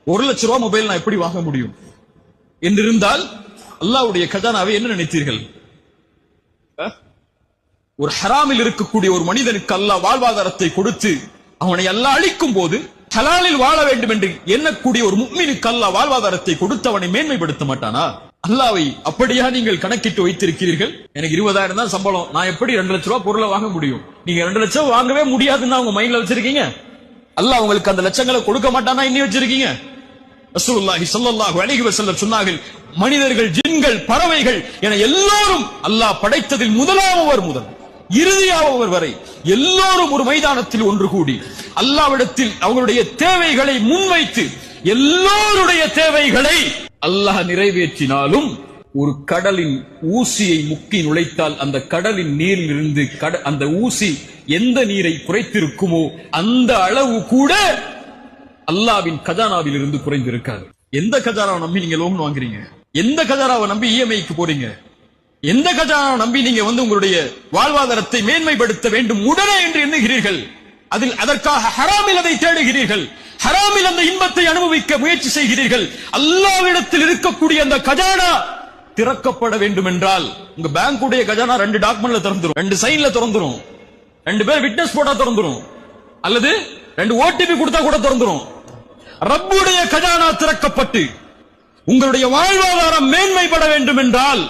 1,00,000 mobile நான் எப்படி வாங்க முடியும் என்றிருந்தால் அல்லாஹ்வுடைய கஜானாவை என்ன நினைத்தீர்கள்? ஒரு ஹராமில் இருக்கக்கூடிய ஒரு மனிதனுக்கு அல்லாஹ் வாழ்வாதாரத்தை கொடுத்து அவனை அல்லாஹ் அழிக்கும் போது ஹலாலில் வாழ வேண்டும் என்று எண்ணக்கூடிய ஒரு முஃமினுக்கு அல்லாஹ் வாழ்வாதாரத்தை கொடுத்து அவனை மேன்மைப்படுத்த மாட்டானா? அல்லாஹ்வை அப்படியா நீங்கள் கணக்கிட்டு வைத்திருக்கிறீர்கள்? எனக்கு 20,000 தான் சம்பளம், நான் எப்படி 2,00,000 பொருளை வாங்க முடியும்? நீங்க 2,00,000 வாங்கவே முடியாதுன்னு உங்க மைண்ட்ல வச்சிருக்கீங்க. அல்லாஹ் உங்களுக்கு அந்த லட்சங்களை கொடுக்க மாட்டானா இன்னி வச்சிருக்கீங்க? ரசூலுல்லாஹி ஸல்லல்லாஹு அலைஹி வஸல்லம் சொன்னார்கள், மனிதர்கள், ஜின்கள், பறவைகள் என எல்லோரும் அல்லாஹ் படைத்ததில் முதல் இறுதியானவர் வரை எல்லோரும் ஒரு மைதானத்தில் ஒன்று கூடி அல்லாஹ்விடத்தில் அவங்களுடைய தேவைகளை முன்வைத்து எல்லோருடைய தேவைகளை அல்லாஹ் நிறைவேற்றினாலும் ஒரு கடலின் ஊசியை முக்கி நுழைத்தால் அந்த கடலின் நீரில் இருந்து அந்த ஊசி எந்த நீரை குறைத்திருக்குமோ அந்த அளவு கூட அல்லாஹ்வின் கஜானாவில் இருந்து குறைந்திருக்காது. எந்த கஜானாவை நம்பி நீங்க லோன் வாங்குறீங்க? எந்த கஜானாவை நம்பி இஎம்ஐக்கு போறீங்க? எந்த கஜானாவை நம்பி நீங்க உங்களுடைய வாழ்வாதாரத்தை மேன்மைப்படுத்த வேண்டும் உடனே என்று எண்ணுகிறீர்கள்? அதற்காக ஹராமில் அதை தேடுகிறீர்கள், ஹராமில் அந்த இன்பத்தை அனுபவிக்க முயற்சி செய்கிறீர்கள். அல்லாஹ்விடத்தில் இருக்கக்கூடிய அந்த கஜானா திறக்கப்பட வேண்டும் என்றால் உங்க பேங்குடைய கஜானா 2 டாக்குமெண்ட்ல திறந்துரும், 2 சைன்ல திறந்துரும், 2 பேர் விட்னஸ் போட்டா திறந்துரும், அல்லது 2 ஓடிபி கொடுத்தா கூட திறந்துரும். ரப்புடைய கஜானா திறக்கப்பட்டு உங்களுடைய வாழ்வாதாரம் மேன்மைப்பட வேண்டும் என்றால்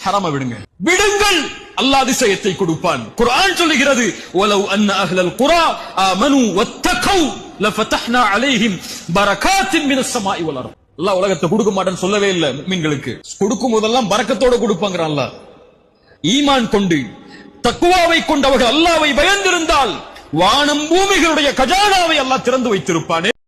ஹராம விடுங்கள், அல்லாஹ் அதிசயத்தை கொடுப்பான். குர்ஆன் சொல்லுகிறது, வலவ் அன்ன அஹ்லல் குரா ஆமனு வத்தகௌ லஃபதஹ்னா அலைஹிம் பரகாத்தின் மினஸ் ஸமாஇ வல் அர்த். அல்லாஹ் உலகத்தை கொடுக்க மாட்டேன்னு சொல்லவே இல்லை. முஃமின்களுக்கு கொடுக்கும் போதெல்லாம் பரக்கத்தோட கொடுப்பாங்கறான் அல்லாஹ். ஈமான் கொண்டு தக்வாவை கொண்டவர்கள் அல்லாஹ்வை பயந்திருந்தால் வானம் பூமிகளுடைய கஜானாவை அல்லாஹ் திறந்து வைத்திருப்பானே.